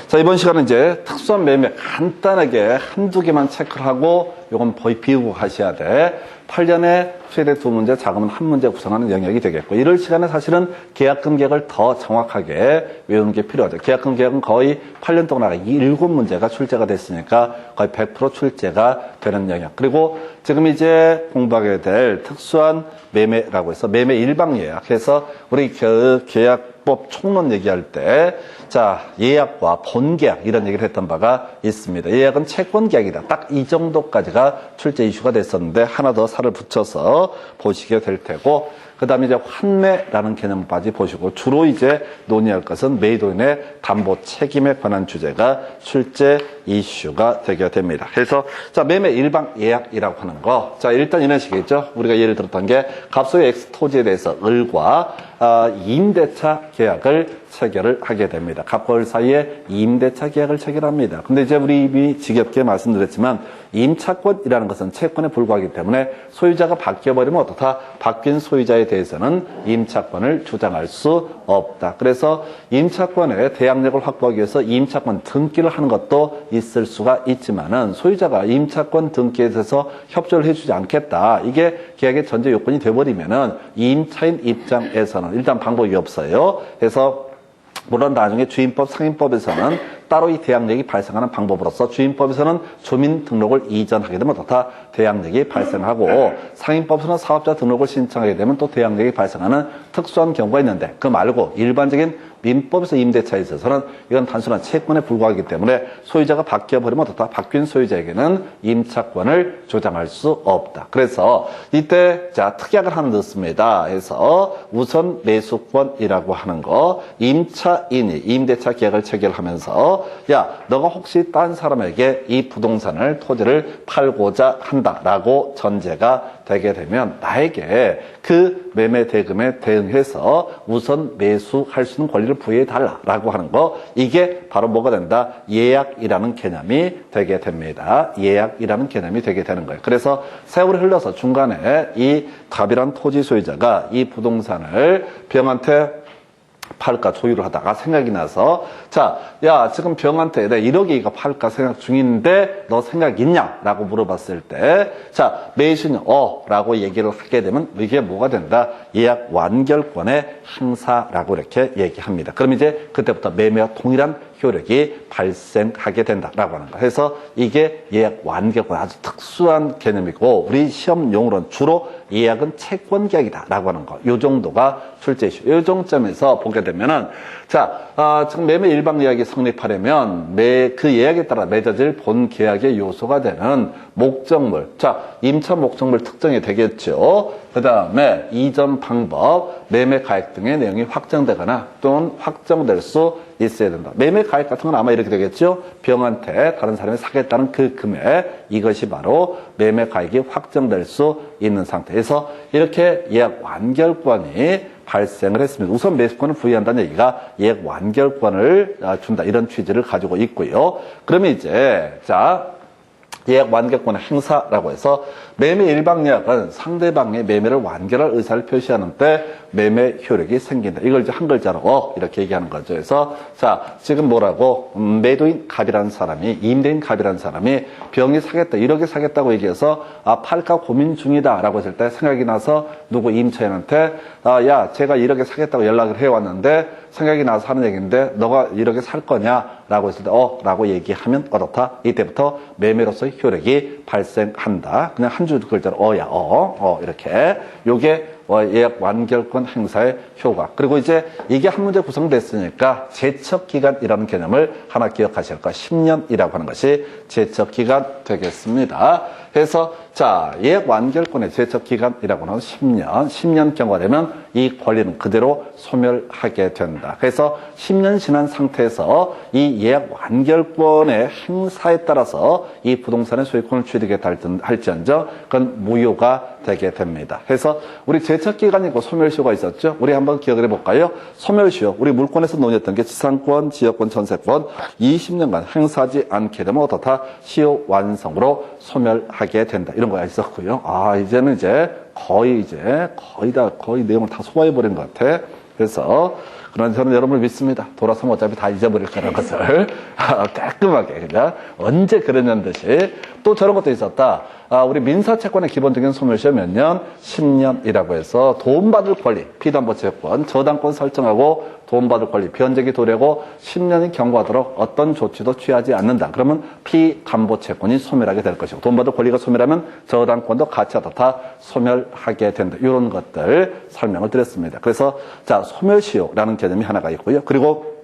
자, 이번 시간은 이제 특수한 매매 간단하게 한두 개만 체크를 하고 요건 비우고 가셔야 돼. 8년에 최대 2문제, 자금은 1문제 구성하는 영역이 되겠고, 이럴 시간에 사실은 계약금 계약을 더 정확하게 외우는 게 필요하죠. 계약금 계약은 거의 8년 동안 7문제가 출제가 됐으니까 거의 100% 출제가 되는 영역. 그리고 지금 이제 공부하게 될 특수한 매매라고 해서 매매 일방예약 해서 우리 계약법 총론 얘기할 때 자, 예약과 본계약 이런 얘기를 했던 바가 있습니다. 예약은 채권계약이다. 딱 이 정도까지가 출제 이슈가 됐었는데 하나 더 살을 붙여서 보시게 될 테고, 그 다음에 이제 환매라는 개념까지 보시고, 주로 이제 논의할 것은 매도인의 담보 책임에 관한 주제가 출제 이슈가 되게 됩니다. 그래서 자, 매매 일방 예약이라고 하는 거, 자, 일단 이런 식이죠. 우리가 예를 들었던 게 갑소의 X토지에 대해서 을과 임대차 계약을 체결을 하게 됩니다. 갑과 을 사이에 임대차 계약을 체결합니다. 근데 이제 우리 이미 지겹게 말씀드렸지만 임차권이라는 것은 채권에 불과하기 때문에 소유자가 바뀌어버리면 어떻다? 바뀐 소유자에 대해서는 임차권을 주장할 수 없다. 그래서 임차권의 대항력을 확보하기 위해서 임차권 등기를 하는 것도 있을 수가 있지만은 소유자가 임차권 등기에 대해서 협조를 해주지 않겠다. 이게 계약의 전제 요건이 돼버리면은 임차인 입장에서는 일단 방법이 없어요. 그래서 물론 나중에 주임법, 상임법에서는 따로 이 대항력이 발생하는 방법으로서 주임법에서는 주민등록을 이전하게 되면 어떻다? 대항력이 발생하고, 상임법에서는 사업자 등록을 신청하게 되면 또 대항력이 발생하는 특수한 경우가 있는데, 그 말고 일반적인 민법에서 임대차에 있어서는 이건 단순한 채권에 불과하기 때문에 소유자가 바뀌어버리면 어떻다? 바뀐 소유자에게는 임차권을 주장할 수 없다. 그래서 이때 자, 특약을 하나 넣습니다. 그래서 우선 매수권이라고 하는 거, 임차인이 임대차 계약을 체결하면서 야, 너가 혹시 딴 사람에게 이 부동산을, 토지를 팔고자 한다라고 전제가 되게 되면 나에게 그 매매 대금에 대응해서 우선 매수할 수 있는 권리를 부여해 달라라고 하는 거, 이게 바로 뭐가 된다? 예약이라는 개념이 되게 됩니다. 예약이라는 개념이 되게 되는 거예요. 그래서 세월이 흘러서 중간에 이 갑이란 토지 소유자가 이 부동산을 병한테 팔까 조율을 하다가 생각이 나서 자, 야, 지금 병한테 내가 1억에 이거 팔까 생각 중인데 너 생각 있냐? 라고 물어봤을 때 자, 매수는 라고 얘기를 하게 되면 이게 뭐가 된다? 예약 완결권의 행사라고 이렇게 얘기합니다. 그럼 이제 그때부터 매매와 동일한 효력이 발생하게 된다라고 하는 거. 그래서 이게 예약 완결권, 아주 특수한 개념이고 우리 시험 용어로는 주로 예약은 채권 계약이다라고 하는 거. 요 정도가 출제 이슈. 요 정점에서 보게 되면은 자, 지금 매매 일방 예약이 성립하려면 그 예약에 따라 맺어질 본 계약의 요소가 되는 목적물. 자, 임차 목적물 특정이 되겠죠. 그 다음에 이전 방법, 매매 가액 등의 내용이 확정되거나 또는 확정될 수 있어야 된다. 매매 가액 같은 건 아마 이렇게 되겠죠. 병한테 다른 사람이 사겠다는 그 금액, 이것이 바로 매매 가액이 확정될 수 있는 상태에서 이렇게 예약 완결권이 발생을 했습니다. 우선 매수권을 부여한다는 얘기가 예약 완결권을 준다, 이런 취지를 가지고 있고요. 그러면 이제 자, 예약 완결권의 행사라고 해서 매매 일방 예약은 상대방의 매매를 완결할 의사를 표시하는 때 매매 효력이 생긴다. 이걸 이제 한 글자로 이렇게 얘기하는 거죠. 그래서 자, 지금 뭐라고 매도인 갑이라는 사람이, 임대인 갑이라는 사람이 병이 사겠다, 1억에 사겠다고 얘기해서 팔까 고민 중이다라고 했을 때 생각이 나서 누구 임차인한테 야, 제가 1억에 사겠다고 연락을 해왔는데 생각이 나서 하는 얘기인데 너가 1억에 살 거냐라고 했을 때 라고 얘기하면 어떻다? 이때부터 매매로서의 효력이 발생한다. 그냥 한 줄 글자로 이렇게 요게 예약 완결권 행사의 효과. 그리고 이제 이게 한 문제 구성됐으니까 제척기간이라는 개념을 하나 기억하실 거예요. 10년이라고 하는 것이 제척기간 되겠습니다. 그래서 자, 예약 완결권의 제척기간이라고 하는 10년 경과가 되면 이 권리는 그대로 소멸하게 된다. 그래서 10년 지난 상태에서 이 예약 완결권의 행사에 따라서 이 부동산의 소유권을 취득했다 할지언정 그건 무효가 되게 됩니다. 그래서 우리 제척기간이고 소멸시효가 있었죠. 우리 한번 기억을 해볼까요? 소멸시효, 우리 물권에서 논의했던 게 지상권, 지역권, 전세권 20년간 행사하지 않게 되면 어떻다? 시효 완성으로 소멸하게 된다. 이런 거가 있었고요. 이제는 이제 거의 내용을 다 소화해버린 것 같아. 그래서 그런데 저는 여러분을 믿습니다. 돌아서면 어차피 다 잊어버릴 거라는 것을 깔끔하게 그냥 언제 그랬냐는 듯이 또 저런 것도 있었다. 우리 민사채권의 기본적인 소멸시효 몇 년? 10년이라고 해서 도움받을 권리, 피담보채권, 저당권 설정하고 도움받을 권리, 변제기 도래고 10년이 경과하도록 어떤 조치도 취하지 않는다. 그러면 피담보채권이 소멸하게 될 것이고 도움받을 권리가 소멸하면 저당권도 같이 하다 다 소멸하게 된다. 이런 것들 설명을 드렸습니다. 그래서 자 소멸시효라는 개념이 하나가 있고요. 그리고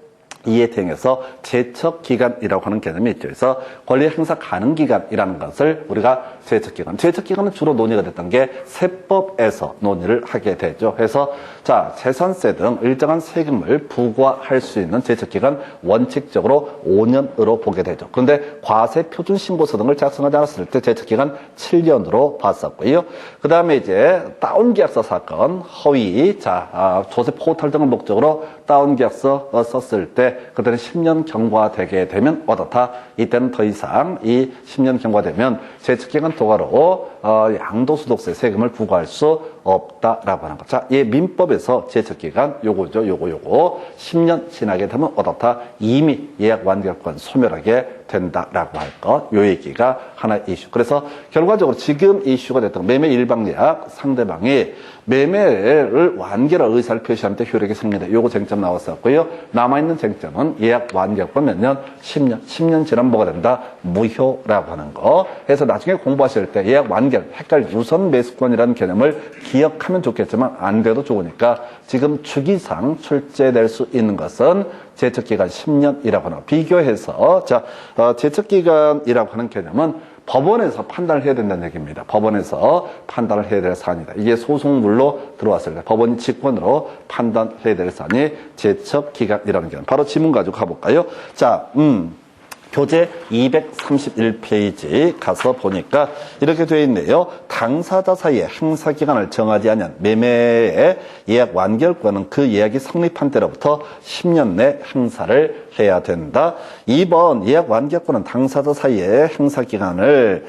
이에 대응해서 제척기간이라고 하는 개념이 있죠. 그래서 권리 행사 가능 기간이라는 것을 우리가 제척기간. 제척기간은 주로 논의가 됐던 게 세법에서 논의를 하게 되죠. 그래서 자 재산세 등 일정한 세금을 부과할 수 있는 제척기간 원칙적으로 5년으로 보게 되죠. 그런데 과세 표준 신고서 등을 작성하지 않았을 때 제척기간 7년으로 봤었고요. 그 다음에 이제 다운계약서 사건, 허위, 조세 포탈 등을 목적으로 다운계약서 썼을 때 그때는 10년 경과되게 되면 어떻다? 이때는 더 이상 이 10년 경과되면 제척기간 도과로 양도소득세 세금을 부과할 수 없다라고 하는 것. 자, 이 민법에서 제척기간 요거죠. 요거 10년 지나게 되면 어떻다? 이미 예약 완결권 소멸하게 된다라고 할 것. 요 얘기가 하나의 이슈. 그래서 결과적으로 지금 이슈가 됐던 매매 일방예약 상대방이 매매를 완결할 의사를 표시하는 때 효력이 생긴다. 요거 쟁점 나왔었고요. 남아있는 쟁점은 예약 완결권 몇 년? 10년. 10년 지나면 뭐가 된다? 무효라고 하는 거. 그래서 나중에 공부하실 때 예약 완결, 우선 매수권이라는 개념을 기억하면 좋겠지만 안 돼도 좋으니까 지금 주기상 출제될 수 있는 것은 제척기간 10년이라고 하는 거. 비교해서 제척기간이라고 하는 개념은 법원에서 판단을 해야 된다는 얘기입니다. 법원에서 판단을 해야 될 사안이다. 이게 소송물로 들어왔을 때 법원이 직권으로 판단해야 될 사안이 제척기간이라는 개념. 바로 지문 가지고 가볼까요? 자, 교재 231페이지 가서 보니까 이렇게 되어 있네요. 당사자 사이에 행사기간을 정하지 않은 매매의 예약 완결권은 그 예약이 성립한 때로부터 10년 내 행사를 해야 된다. 2번 예약 완결권은 당사자 사이에 행사기간을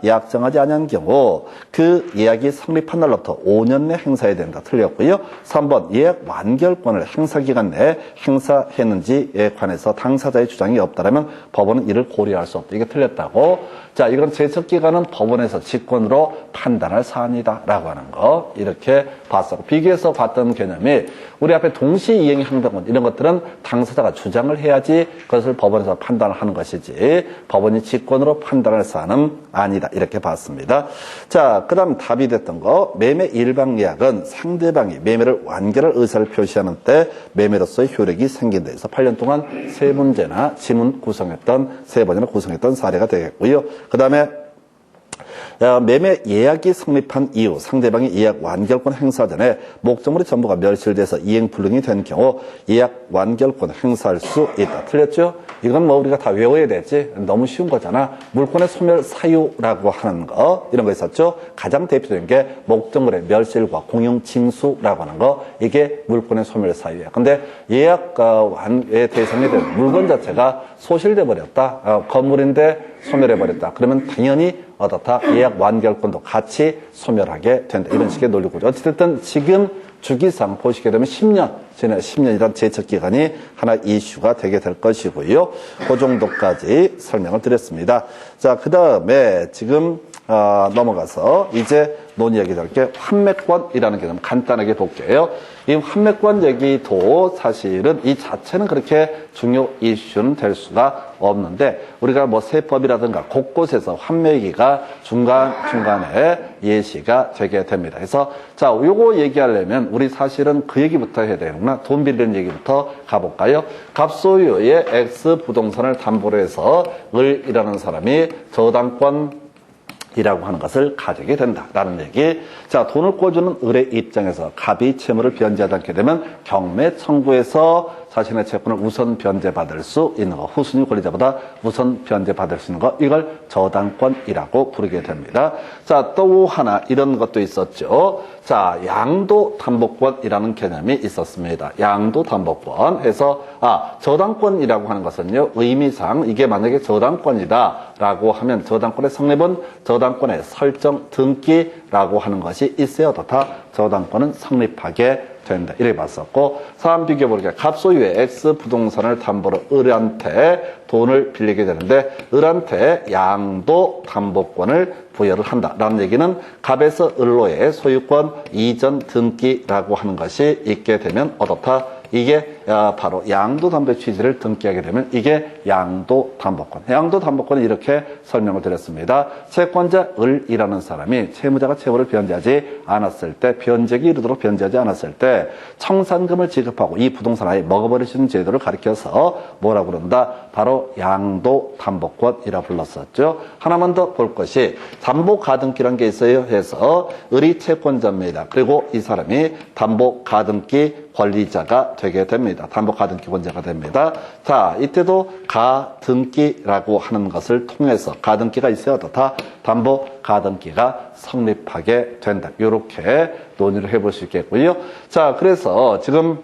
예약 정하지 않은 경우 그 예약이 성립한 날로부터 5년 내 행사해야 된다. 틀렸고요. 3번 예약 완결권을 행사기간 내에 행사했는지에 관해서 당사자의 주장이 없다면 법원은 이를 고려할 수 없다. 이게 틀렸다고. 자, 이건 제척기간은 법원에서 직권으로 판단할 사안이다라고 하는 거 이렇게 봤었고 비교해서 봤던 개념이 우리 앞에 동시이행 행동권 이런 것들은 당사자가 주장을 해야지 그것을 법원에서 판단을 하는 것이지 법원이 직권으로 판단할 사안은 아니다. 이렇게 봤습니다. 자, 그 다음 답이 됐던 거 매매 일방예약은 상대방이 매매를 완결할 의사를 표시하는 때 매매로서의 효력이 생긴다 해서 8년 동안 3문제나 지문 구성했던 3번이나 구성했던 사례가 되겠고요. 그 다음에 매매 예약이 성립한 이후 상대방이 예약 완결권 행사 전에 목적물의 전부가 멸실돼서 이행 불능이 된 경우 예약 완결권 행사할 수 있다. 틀렸죠? 이건 뭐 우리가 다 외워야 되지. 너무 쉬운 거잖아. 물권의 소멸 사유라고 하는 거 이런 거 있었죠? 가장 대표적인 게 목적물의 멸실과 공용 징수라고 하는 거 이게 물권의 소멸 사유야. 근데 예약 완의 대상이 된 물건 자체가 소실돼 버렸다. 건물인데 소멸해 버렸다. 그러면 당연히 어떻다? 예약 완결권도 같이 소멸하게 된다. 이런 식의 논리구조. 어찌됐든 지금 주기상 보시게 되면 10년이란 제척기간이 하나 이슈가 되게 될 것이고요. 그 정도까지 설명을 드렸습니다. 자, 그 다음에 지금 넘어가서 이제 논의하게 될 게 환매권이라는 개념 간단하게 볼게요. 이 환매권 얘기도 사실은 이 자체는 그렇게 중요 이슈는 될 수가 없는데 우리가 뭐 세법이라든가 곳곳에서 환매기가 중간중간에 예시가 되게 됩니다. 그래서 자, 요거 얘기하려면 우리 사실은 그 얘기부터 해야 되는구나. 돈 빌리는 얘기부터 가볼까요? 갑소유의 X 부동산을 담보로 해서 을이라는 사람이 저당권 이라고 하는 것을 가지게 된다라는 얘기. 자, 돈을 꿔주는 을의 입장에서 갑이 채무를 변제하지 않게 되면 경매 청구에서 자신의 채권을 우선 변제받을 수 있는 거, 후순위 권리자보다 우선 변제받을 수 있는 거, 이걸 저당권이라고 부르게 됩니다. 자, 또 하나 이런 것도 있었죠. 자, 양도담보권이라는 개념이 있었습니다. 양도담보권 해서 저당권이라고 하는 것은요, 의미상 이게 만약에 저당권이다라고 하면 저당권의 성립은 저당권의 설정 등기라고 하는 것이 있어야 다 저당권은 성립하게 된다. 이렇게 봤었고, 3 비교해보니까 갑소유의 X 부동산을 담보로 을한테 돈을 빌리게 되는데, 을한테 양도 담보권을 부여를 한다라는 얘기는 갑에서 을로의 소유권 이전 등기라고 하는 것이 있게 되면 어떻다? 이게 바로 양도담보 취지를 등기하게 되면 이게 양도담보권. 양도담보권은 이렇게 설명을 드렸습니다. 채권자 을이라는 사람이 채무자가 채무를 변제하지 않았을 때, 변제기 이르도록 변제하지 않았을 때 청산금을 지급하고 이 부동산 아예 먹어버리시는 제도를 가리켜서 뭐라고 그런다? 바로 양도담보권이라 불렀었죠. 하나만 더 볼 것이 담보가등기란 게 있어요. 해서 을이 채권자입니다. 그리고 이 사람이 담보가등기 권리자가 되게 됩니다. 담보가등기 권자가 됩니다. 자, 이때도 가등기라고 하는 것을 통해서 가등기가 있어야 어떻다? 담보가등기가 성립하게 된다. 이렇게 논의를 해볼 수 있겠고요. 자, 그래서 지금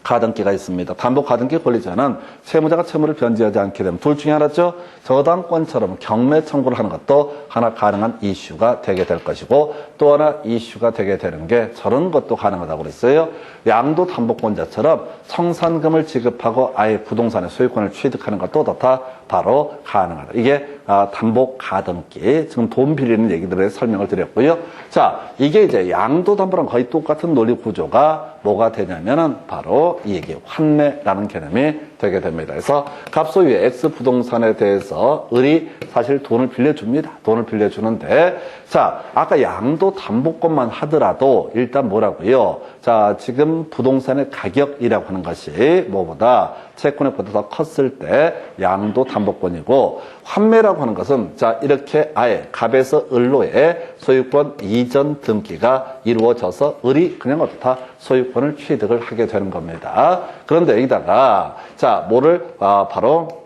가등기가 있습니다. 담보가등기 권리자는 채무자가 채무를 변제하지 않게 되면 둘 중에 하나죠. 저당권처럼 경매 청구를 하는 것도 하나 가능한 이슈가 되게 될 것이고, 또 하나 이슈가 되게 되는 게 저런 것도 가능하다고 그랬어요. 양도담보권자처럼 청산금을 지급하고 아예 부동산의 소유권을 취득하는 것도 어떻다? 바로 가능하다. 이게 담보가등기, 지금 돈 빌리는 얘기들의 설명을 드렸고요. 자, 이게 이제 양도담보랑 거의 똑같은 논리 구조가 뭐가 되냐면은 바로 이 얘기 환매라는 개념이 되게 됩니다. 그래서 갑소유의 X 부동산에 대해서 을이 사실 돈을 빌려줍니다. 돈을 빌려주는데, 자, 아까 양도담보권만 하더라도 일단 뭐라고요? 자, 지금 부동산의 가격이라고 하는 것이 뭐보다 채권의 보다 더 컸을 때 양도담보권이고, 환매라고 하는 것은 자, 이렇게 아예 갑에서 을로의 소유권 이전 등기가 이루어져서 을이 그냥 어떻다? 소유권을 취득을 하게 되는 겁니다. 그런데 여기다가 자, 뭐를 바로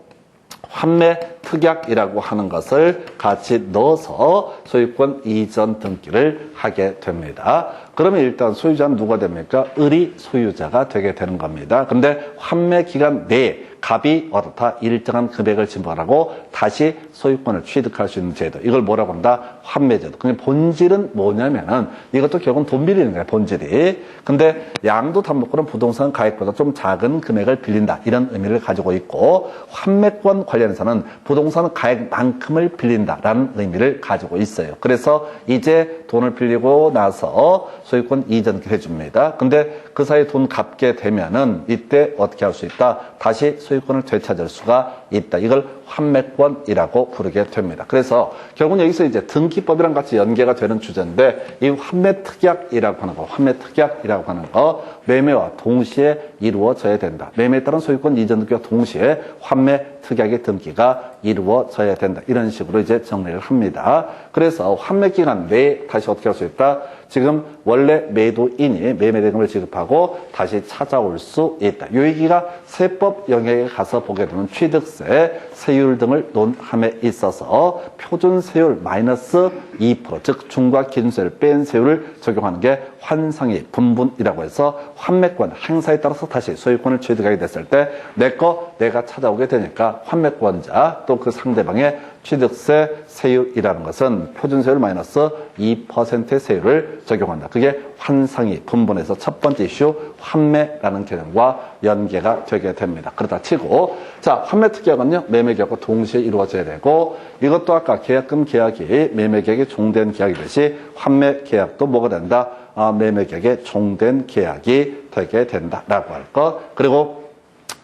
환매 특약이라고 하는 것을 같이 넣어서 소유권 이전 등기를 하게 됩니다. 그러면 일단 소유자는 누가 됩니까? 을이 소유자가 되게 되는 겁니다. 근데 환매 기간 내에 갑이 어떻다? 일정한 금액을 지불하고 다시 소유권을 취득할 수 있는 제도. 이걸 뭐라고 한다? 환매제도. 근데 본질은 뭐냐면은 이것도 결국은 돈 빌리는 거예요, 본질이. 근데 양도담보권은 부동산 가액보다 좀 작은 금액을 빌린다. 이런 의미를 가지고 있고, 환매권 관련해서는 부동산 가액만큼을 빌린다라는 의미를 가지고 있어요. 그래서 이제 돈을 빌리고 나서 소유권 이전을 해줍니다. 근데 그 사이에 돈 갚게 되면은 이때 어떻게 할 수 있다? 다시 소유권을 되찾을 수가 있다. 이걸 환매권이라고 부르게 됩니다. 그래서 결국은 여기서 이제 등기법이랑 같이 연계가 되는 주제인데, 이 환매특약이라고 하는 거, 환매특약이라고 하는 거, 매매와 동시에 이루어져야 된다. 매매에 따른 소유권 이전 등기와 동시에 환매특약의 등기가 이루어져야 된다. 이런 식으로 이제 정리를 합니다. 그래서 환매 기간 내에 다시 어떻게 할 수 있다? 지금 원래 매도인이 매매대금을 지급하고 다시 찾아올 수 있다. 이 얘기가 세법 영역에 가서 보게 되면 취득세, 세율 등을 논함에 있어서 표준 세율 마이너스 2%, 즉 중과 기준세를 뺀 세율을 적용하는 게 환상이 분분이라고 해서 환매권 행사에 따라서 다시 소유권을 취득하게 됐을 때 내 거 내가 찾아오게 되니까 환매권자 또 그 상대방의 취득세 세율이라는 것은 표준세율 마이너스 2%의 세율을 적용한다. 그게 환상이 분분해서 첫 번째 이슈 환매라는 개념과 연계가 되게 됩니다. 그렇다 치고, 자, 환매특약은요 매매계약과 동시에 이루어져야 되고, 이것도 아까 계약금 계약이 매매계약이 종된 계약이듯이 환매계약도 뭐가 된다? 매매계약의 종된 계약이 되게 된다라고 할 것. 그리고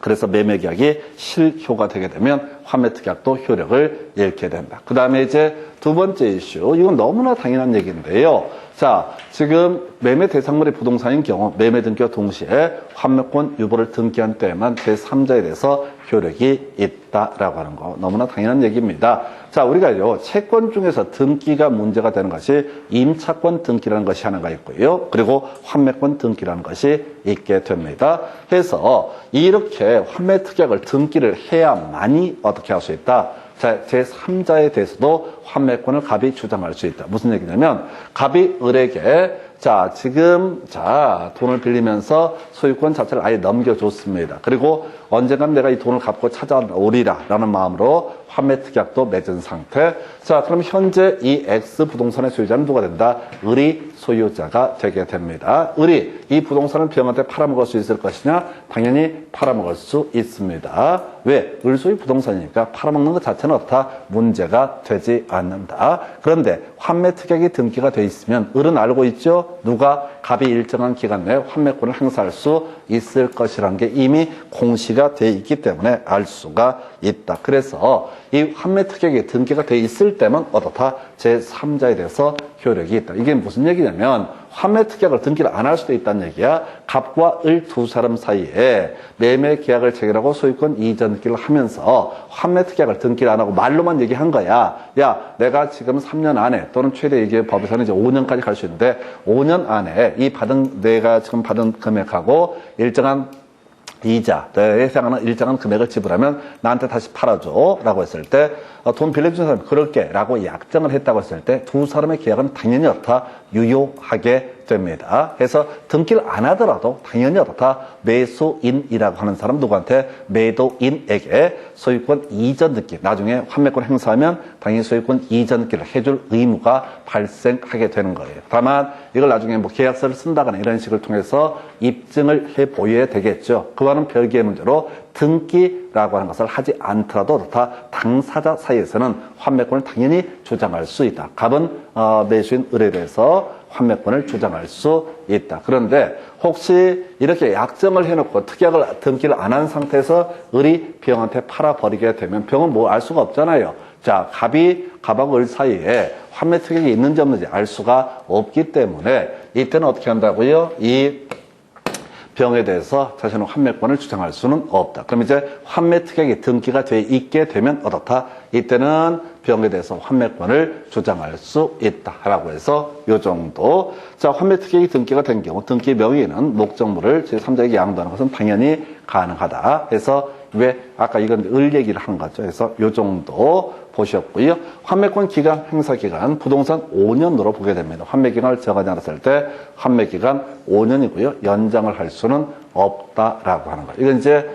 그래서 매매계약이 실효가 되게 되면 환매특약도 효력을 잃게 된다. 그 다음에 이제 두 번째 이슈, 이건 너무나 당연한 얘기인데요. 자, 지금 매매 대상물이 부동산인 경우 매매 등기와 동시에 환매권 유보를 등기한 때에만 제3자에 대해서 효력이 있다라고 하는 거 너무나 당연한 얘기입니다. 자, 우리가요 채권 중에서 등기가 문제가 되는 것이 임차권 등기라는 것이 하나가 있고요. 그리고 환매권 등기라는 것이 있게 됩니다. 그래서 이렇게 환매특약을 등기를 해야만이 어떻게 할 수 있다? 자, 제3자에 대해서도 환매권을 갑이 주장할 수 있다. 무슨 얘기냐면 갑이 을에게 자, 지금 돈을 빌리면서 소유권 자체를 아예 넘겨줬습니다. 그리고 언젠간 내가 이 돈을 갚고 찾아오리라 라는 마음으로 환매 특약도 맺은 상태. 자, 그럼 현재 이 X 부동산의 소유자는 누가 된다? 을이 소유자가 되게 됩니다. 을이 이 부동산을 B형한테 팔아먹을 수 있을 것이냐? 당연히 팔아먹을 수 있습니다. 왜? 을 소유 부동산이니까 팔아먹는 것 자체는 어떻다? 문제가 되지 않는다. 그런데 환매 특약이 등기가 돼 있으면 을은 알고 있죠? 누가 갑이 일정한 기간 내에 환매권을 행사할 수 있을 것이라는 게 이미 공시가 돼 있기 때문에 알 수가 있다. 그래서 이 환매 특약이 등기가 돼 있을 때만 어떻다? 제3자에 대해서 효력이 있다. 이게 무슨 얘기냐면 환매 특약을 등기를 안 할 수도 있다는 얘기야. 갑과 을 두 사람 사이에 매매 계약을 체결하고 소유권 이전 등기를 하면서 환매 특약을 등기를 안 하고 말로만 얘기한 거야. 야, 내가 지금 3년 안에 또는 최대 이게 법에서는 이제 5년까지 갈 수 있는데 5년 안에 내가 지금 받은 금액하고 일정한 이자에 해당하는 일정한 금액을 지불하면 나한테 다시 팔아줘 라고 했을 때 돈 빌려준 사람이 그럴게 라고 약정을 했다고 했을 때 두 사람의 계약은 당연히 어떻다? 유효하게 됩니다. 그래서 등기를 안 하더라도 당연히 어떻다? 매수인이라고 하는 사람 누구한테? 매도인에게 소유권 이전 등기, 나중에 환매권 행사하면 당연히 소유권 이전 등기를 해줄 의무가 발생하게 되는 거예요. 다만 이걸 나중에 뭐 계약서를 쓴다거나 이런 식을 통해서 입증을 해 보여야 되겠죠. 그와는 별개의 문제로 등기라고 하는 것을 하지 않더라도 그렇다. 당사자 사이에서는 환매권을 당연히 주장할 수 있다. 갑은 매수인 을에 대해서 환매권을 주장할 수 있다. 그런데 혹시 이렇게 약정을 해놓고 특약을 등기를 안 한 상태에서 을이 B형한테 팔아버리게 되면 B형은 뭐 알 수가 없잖아요. 자, 갑하고 을 사이에 환매 특약이 있는지 없는지 알 수가 없기 때문에 이때는 어떻게 한다고요? 이 B형에 대해서 자신의 환매권을 주장할 수는 없다. 그럼 이제 환매 특약이 등기가 돼 있게 되면 어떻다? 이때는 B형에 대해서 환매권을 주장할 수 있다라고 해서 요 정도. 자, 환매 특약이 등기가 된 경우 등기 명의는 목적물을 제3자에게 양도하는 것은 당연히 가능하다. 그래서 왜 아까 이건 을 얘기를 한 거죠. 그래서 요 정도 보셨고요. 환매권 기간, 행사 기간, 부동산 5년으로 보게 됩니다. 환매 기간을 정하지 않았을 때 환매 기간 5년이고요. 연장을 할 수는 없다라고 하는 거예요. 이건 이제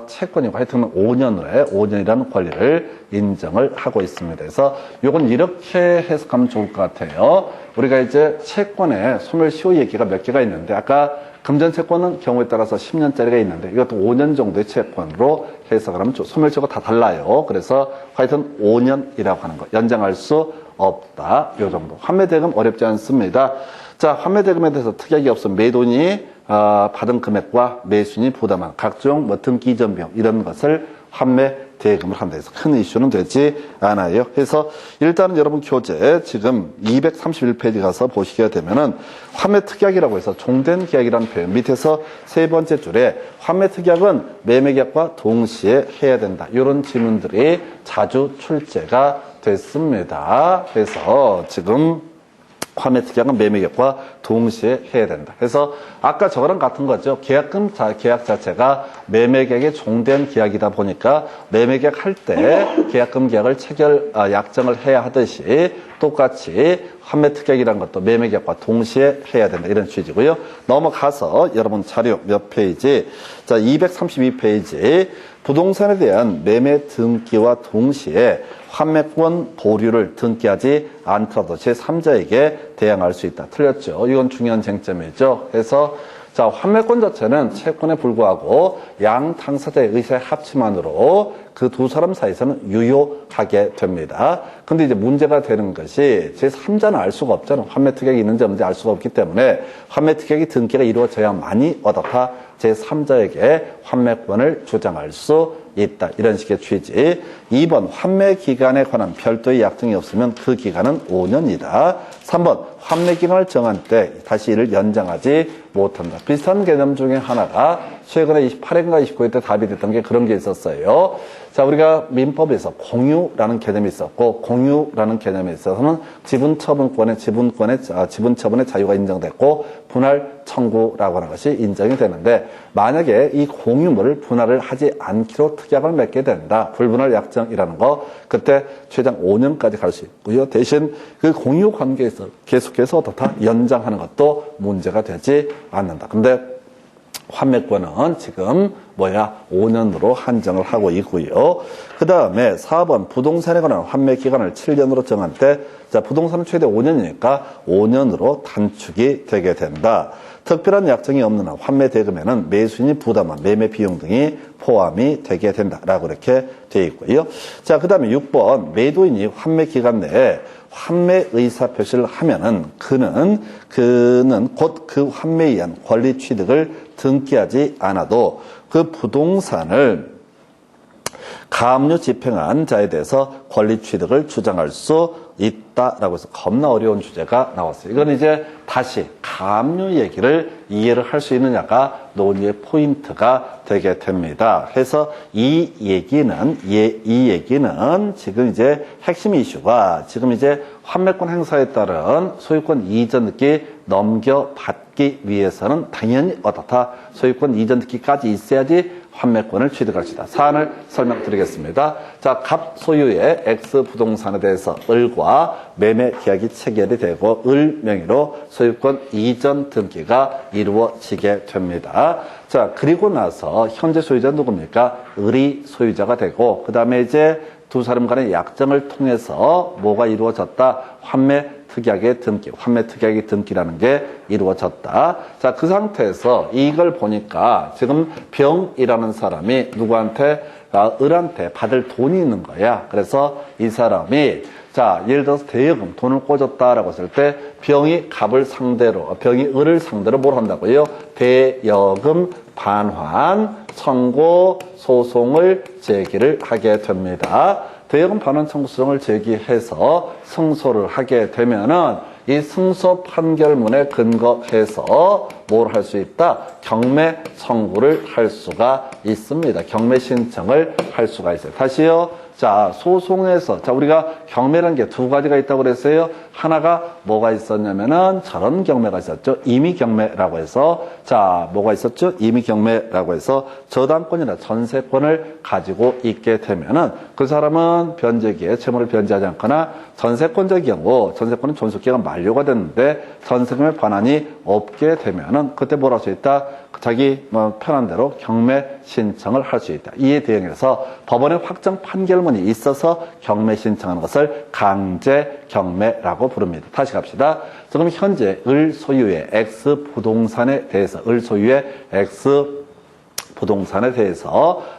채권이고 하여튼 5년 후에 5년이라는 권리를 인정을 하고 있습니다. 그래서 이건 이렇게 해석하면 좋을 것 같아요. 우리가 이제 채권에 소멸시효 얘기가 몇 개가 있는데 아까 금전채권은 경우에 따라서 10년짜리가 있는데 이것도 5년 정도의 채권으로 해석을 하면 소멸시효가 다 달라요. 그래서 하여튼 5년이라고 하는 거 연장할 수 없다. 요 정도. 환매대금 어렵지 않습니다. 자, 환매대금에 대해서 특약이 없으면 매도인이 받은 금액과 매수인이 부담한 각종 뭐 등기 이전 비용 이런 것을 환매 대금을 한다 해서 큰 이슈는 되지 않아요. 그래서 일단은 여러분 교재 지금 231페이지 가서 보시게 되면은 환매 특약이라고 해서 종된 계약이라는 표현 밑에서 세 번째 줄에 환매 특약은 매매 계약과 동시에 해야 된다. 이런 질문들이 자주 출제가 됐습니다. 그래서 지금 환매 특약은 매매 계약과 동시에 해야 된다. 그래서 아까 저거랑 같은 거죠. 계약 자체가 매매 계약의 종된 계약이다 보니까 매매 계약 할 때 계약금 계약을 약정을 해야 하듯이 똑같이 환매 특약이라는 것도 매매 계약과 동시에 해야 된다. 이런 취지고요. 넘어가서 여러분 자료 몇 페이지? 자, 232페이지. 부동산에 대한 매매 등기와 동시에 환매권 보류를 등기하지 않더라도 제3자에게 대항할 수 있다. 틀렸죠? 이건 중요한 쟁점이죠. 그래서 자, 환매권 자체는 채권에 불구하고 양 당사자의 의사의 합치만으로 그 두 사람 사이에서는 유효하게 됩니다. 근데 이제 문제가 되는 것이 제3자는 알 수가 없잖아요. 환매 특약이 있는지 없는지 알 수가 없기 때문에 환매 특약이 등기가 이루어져야만이 어떻다? 제3자에게 환매권을 주장할 수 있다. 이런 식의 취지. 2번 환매 기간에 관한 별도의 약정이 없으면 그 기간은 5년이다. 3번 환매 기간을 정한 때 다시 이를 연장하지 못한다. 비슷한 개념 중에 하나가 최근에 28회인가 29회 때 답이 됐던 게 그런 게 있었어요. 자, 우리가 민법에서 공유라는 개념이 있었고, 공유라는 개념에 있어서는 지분 처분의 자유가 인정됐고, 분할 청구라고 하는 것이 인정이 되는데, 만약에 이 공유물을 분할을 하지 않기로 특약을 맺게 된다. 불분할 약정이라는 거, 그때 최장 5년까지 갈 수 있고요. 대신 그 공유 관계에서 계속해서 어떻다? 연장하는 것도 문제가 되지 않는다. 근데 환매권은 지금 5년으로 한정을 하고 있고요. 그 다음에 4번 부동산에 관한 환매 기간을 7년으로 정한 때, 자, 부동산은 최대 5년이니까 5년으로 단축이 되게 된다. 특별한 약정이 없는 한 환매 대금에는 매수인이 부담한 매매 비용 등이 포함이 되게 된다라고 이렇게 되어 있고요. 자, 그 다음에 6번 매도인이 환매 기간 내에 환매 의사 표시를 하면은 그는 곧 그 환매에 의한 권리 취득을 등기하지 않아도 그 부동산을 가압류 집행한 자에 대해서 권리 취득을 주장할 수 있다라고 해서 겁나 어려운 주제가 나왔어요. 이건 이제 다시 가압류 얘기를 이해를 할 수 있느냐가 논의의 포인트가 되게 됩니다. 그래서 이 얘기는 지금 이제 핵심 이슈가 지금 이제 환매권 행사에 따른 소유권 이전 등기 넘겨받기 위해서는 당연히 어떻다. 소유권 이전 등기까지 있어야지 환매권을 취득할 수 있다. 사안을 설명드리겠습니다. 자, 갑 소유의 X 부동산에 대해서 을과 매매 계약이 체결이 되고 을 명의로 소유권 이전 등기가 이루어지게 됩니다. 자, 그리고 나서 현재 소유자 누굽니까? 을이 소유자가 되고 그 다음에 이제 두 사람 간의 약정을 통해서 뭐가 이루어졌다? 환매 특약의 등기, 환매 특약의 등기라는 게 이루어졌다. 자, 그 상태에서 이걸 보니까 지금 병이라는 사람이 누구한테? 을한테 받을 돈이 있는 거야. 그래서 이 사람이 자, 예를 들어서 대여금 돈을 꿔줬다라고 했을 때 병이 을을 상대로 뭘 한다고요? 대여금 반환 청구 소송을 제기를 하게 됩니다. 대여금 반환 청구 소송을 제기해서 승소를 하게 되면은 이 승소 판결문에 근거해서 뭘 할 수 있다? 경매 청구를 할 수가 있습니다. 경매 신청을 할 수가 있어요. 다시요. 자, 소송에서, 자, 우리가 경매라는 게 두 가지가 있다고 그랬어요. 하나가 뭐가 있었냐면은 저런 경매가 있었죠. 임의 경매라고 해서, 자, 뭐가 있었죠? 임의 경매라고 해서 저당권이나 전세권을 가지고 있게 되면은 그 사람은 변제기에 채무를 변제하지 않거나 전세권적 경우, 전세권은 존속기가 만료가 됐는데 전세금의 반환이 없게 되면은 그때 뭘 할 수 있다? 자기 편한 대로 경매 신청을 할 수 있다. 이에 대응해서 법원의 확정 판결문이 있어서 경매 신청하는 것을 강제 경매라고 부릅니다. 다시 갑시다. 지금 현재 을 소유의 X 부동산에 대해서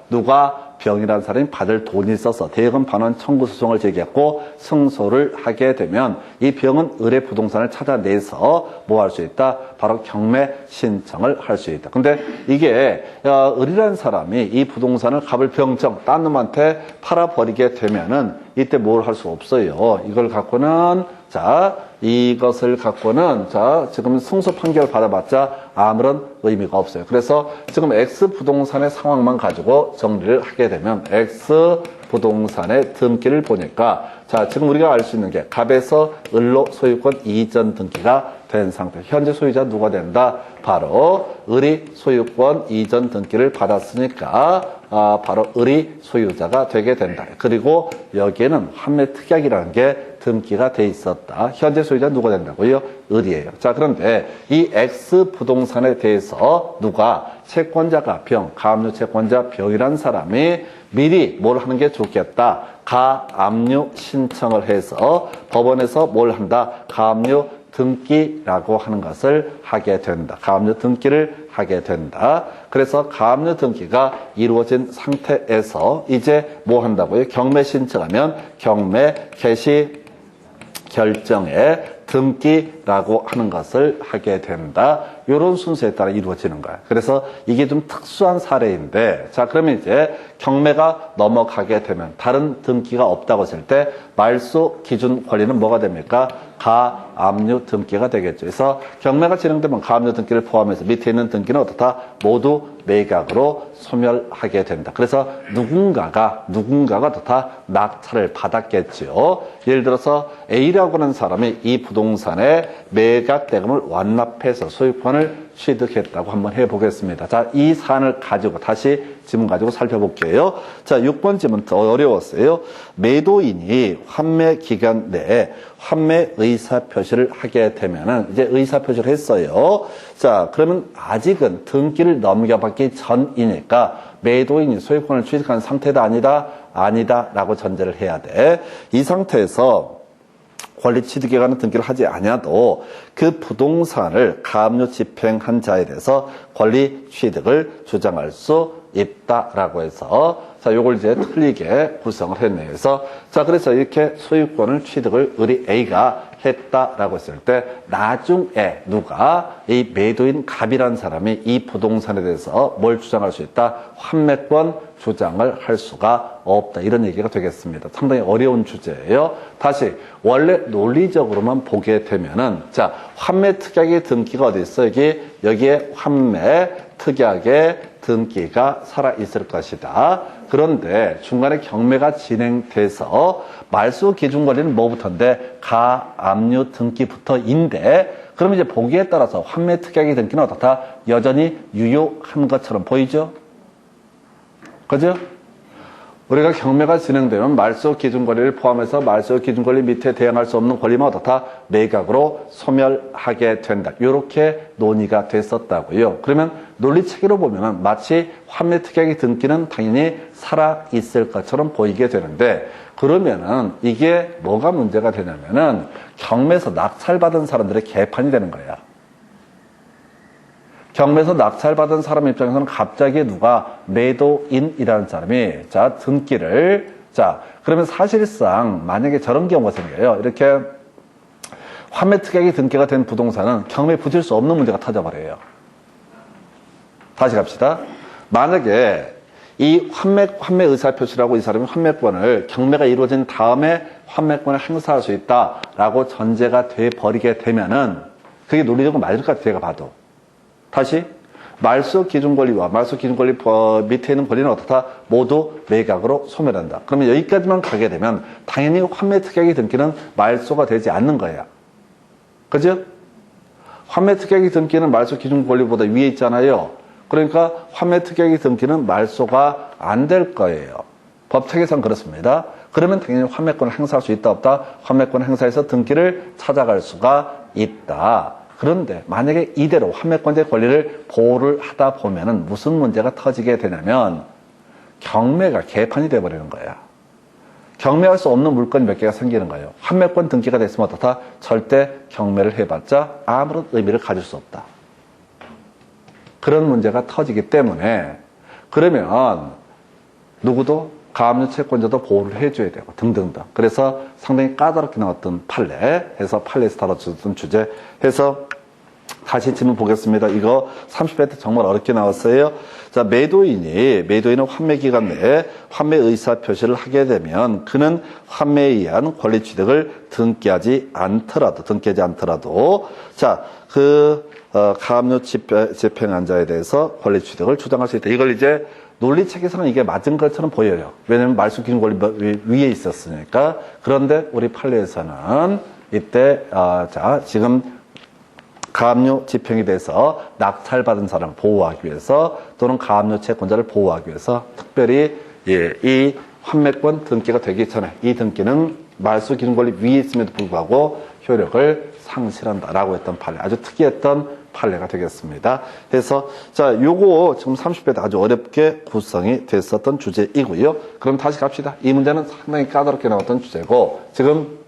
누가 병이라는 사람이 받을 돈이 있어서 대여금 반환 청구 소송을 제기했고 승소를 하게 되면 이 병은 을의 부동산을 찾아내서 뭐 할 수 있다? 바로 경매 신청을 할 수 있다. 근데 이게 을이라는 사람이 이 부동산을 갑을 병정 딴 놈한테 팔아버리게 되면은 이때 뭘 할 수 없어요. 이것을 갖고는 지금 승소 판결 받아봤자 아무런 의미가 없어요. 그래서 지금 X 부동산의 상황만 가지고 정리를 하게 되면 X 부동산의 등기를 보니까 지금 우리가 알 수 있는 게 갑에서 을로 소유권 이전 등기가 된 상태. 현재 소유자 누가 된다? 바로 을이 소유권 이전 등기를 받았으니까 바로 을이 소유자가 되게 된다. 그리고 여기에는 환매 특약이라는 게 등기가 돼 있었다. 현재 소유자 누가 된다고요? 을이에요. 자, 그런데 이 X 부동산에 대해서 누가 채권자가 가압류 채권자 병이라는 사람이 미리 뭘 하는 게 좋겠다. 가압류 신청을 해서 법원에서 뭘 한다? 가압류 등기라고 하는 것을 하게 된다. 가압류 등기를 하게 된다. 그래서 가압류 등기가 이루어진 상태에서 이제 뭐 한다고요? 경매 신청하면 경매 개시 결정에 등기라고 하는 것을 하게 된다. 이런 순서에 따라 이루어지는 거야. 그래서 이게 좀 특수한 사례인데, 자, 그러면 이제 경매가 넘어가게 되면 다른 등기가 없다고 했을 때 말소 기준 권리는 뭐가 됩니까? 가압류 등기가 되겠죠. 그래서 경매가 진행되면 가압류 등기를 포함해서 밑에 있는 등기는 어떻다? 모두 매각으로 소멸하게 된다. 그래서 누군가가 어떻다? 낙찰을 받았겠죠. 예를 들어서 A라고 하는 사람이 이 부동산에 매각 대금을 완납해서 소유권을 취득했다고 한번 해보겠습니다. 자, 이 사안을 가지고 다시 지문 가지고 살펴볼게요. 자, 6번 지문 더 어려웠어요. 매도인이 환매 기간 내에 환매 의사표시를 하게 되면은 이제 의사표시를 했어요. 자, 그러면 아직은 등기를 넘겨받기 전이니까 매도인이 소유권을 취득한 상태다 아니다 라고 전제를 해야 돼. 이 상태에서 권리 취득에 관한 등기를 하지 아니어도 그 부동산을 가압류 집행한 자에 대해서 권리 취득을 주장할 수 있다라고 해서 자, 요걸 이제 틀리게 구성을 했네요. 그래서 이렇게 소유권을 취득을 우리 A가 했다라고 했을 때 나중에 누가 이 매도인 갑이라는 사람이 이 부동산에 대해서 뭘 주장할 수 있다? 환매권 주장을 할 수가 없다. 이런 얘기가 되겠습니다. 상당히 어려운 주제예요. 다시 원래 논리적으로만 보게 되면은 자, 환매 특약의 등기가 어디 있어? 여기에 환매 특약의 등기가 살아있을 것이다. 그런데 중간에 경매가 진행돼서 말소 기준 권리는 뭐부터인데 가압류 등기부터인데 그럼 이제 보기에 따라서 환매 특약의 등기는 어떻다? 여전히 유효한 것처럼 보이죠? 그죠? 우리가 경매가 진행되면 말소 기준 권리를 포함해서 말소 기준 권리 밑에 대항할 수 없는 권리만 어떻다? 매각으로 소멸하게 된다. 이렇게 논의가 됐었다고요. 그러면 논리 체계로 보면은 마치 환매 특약의 등기는 당연히 살아 있을 것처럼 보이게 되는데 그러면은 이게 뭐가 문제가 되냐면은 경매에서 낙찰받은 사람들의 개판이 되는 거야. 경매에서 낙찰받은 사람 입장에서는 갑자기 누가 매도인이라는 사람이 자 등기를 자 그러면 사실상 만약에 저런 경우가 생겨요. 이렇게 환매 특약이 등기가 된 부동산은 경매에 붙일 수 없는 문제가 터져버려요. 다시 갑시다. 만약에 이 환매 의사표시라고 이 사람이 환매권을 경매가 이루어진 다음에 환매권을 행사할 수 있다라고 전제가 돼버리게 되면은 그게 논리적으로 맞을 것 같아요. 제가 봐도. 다시 말소 기준 권리와 말소 기준 권리 밑에 있는 권리는 어떻다? 모두 매각으로 소멸한다. 그러면 여기까지만 가게 되면 당연히 환매 특약의 등기는 말소가 되지 않는 거예요. 그죠? 환매 특약의 등기는 말소 기준 권리보다 위에 있잖아요. 그러니까 환매 특약의 등기는 말소가 안 될 거예요. 법체계상 그렇습니다. 그러면 당연히 환매권을 행사할 수 있다 없다? 환매권을 행사해서 등기를 찾아갈 수가 있다. 그런데 만약에 이대로 환매권자의 권리를 보호를 하다 보면은 무슨 문제가 터지게 되냐면 경매가 개판이 돼버리는 거야. 경매할 수 없는 물건이 몇 개가 생기는 거예요. 환매권 등기가 됐으면 어떻다? 절대 경매를 해봤자 아무런 의미를 가질 수 없다. 그런 문제가 터지기 때문에 그러면 누구도 가압류 채권자도 보호를 해줘야 되고 등등등. 그래서 상당히 까다롭게 나왔던 판례 해서 판례에서 다뤄졌던 주제 해서 다시 질문 보겠습니다. 이거 30회 때 정말 어렵게 나왔어요. 자, 매도인은 환매 기간 내에 환매 의사 표시를 하게 되면 그는 환매에 의한 권리 취득을 등기하지 않더라도 자, 가압류 집행한 자에 대해서 권리 취득을 주장할 수 있다. 이걸 이제 논리 체계상은 이게 맞은 것처럼 보여요. 왜냐면 말소 기준 권리 위에 있었으니까. 그런데 우리 판례에서는 이때 자, 지금 가압류 집행에 대해서 낙찰받은 사람을 보호하기 위해서 또는 가압류 채권자를 보호하기 위해서 특별히 이 환매권 등기가 되기 전에 이 등기는 말소 기준 권리 위에 있음에도 불구하고 효력을 상실한다라고 했던 판례. 아주 특이했던 판례가 되겠습니다. 그래서 자, 요거 지금 30회 때 아주 어렵게 구성이 됐었던 주제이고요. 그럼 다시 갑시다. 이 문제는 상당히 까다롭게 나왔던 주제고 지금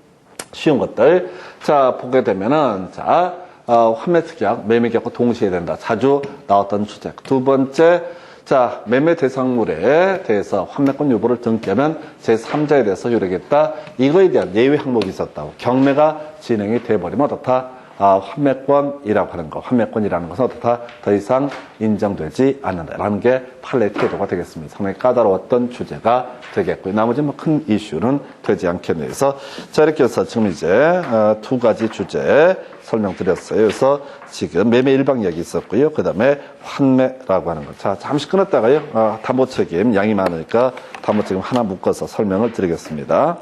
쉬운 것들 자 보게 되면은 자 환매 특약, 매매 계약과 동시에 된다. 자주 나왔던 주제. 두 번째, 자, 매매 대상물에 대해서 환매권 유보를 등기하면 제3자에 대해서 효력했다. 이거에 대한 예외 항목이 있었다고. 경매가 진행이 돼버리면 어떻다? 환매권이라고 하는 거, 환매권이라는 것은 어떻다? 더 이상 인정되지 않는다라는 게 판례 태도가 되겠습니다. 상당히 까다로웠던 주제가 되겠고요. 나머지 뭐 큰 이슈는 되지 않겠네요. 그래서 자, 이렇게 해서 지금 이제 두 가지 주제 설명드렸어요. 그래서 지금 매매 일방약이 있었고요. 그 다음에 환매라고 하는 것. 자, 잠시 끊었다가요. 담보 책임 양이 많으니까 담보 책임 하나 묶어서 설명을 드리겠습니다.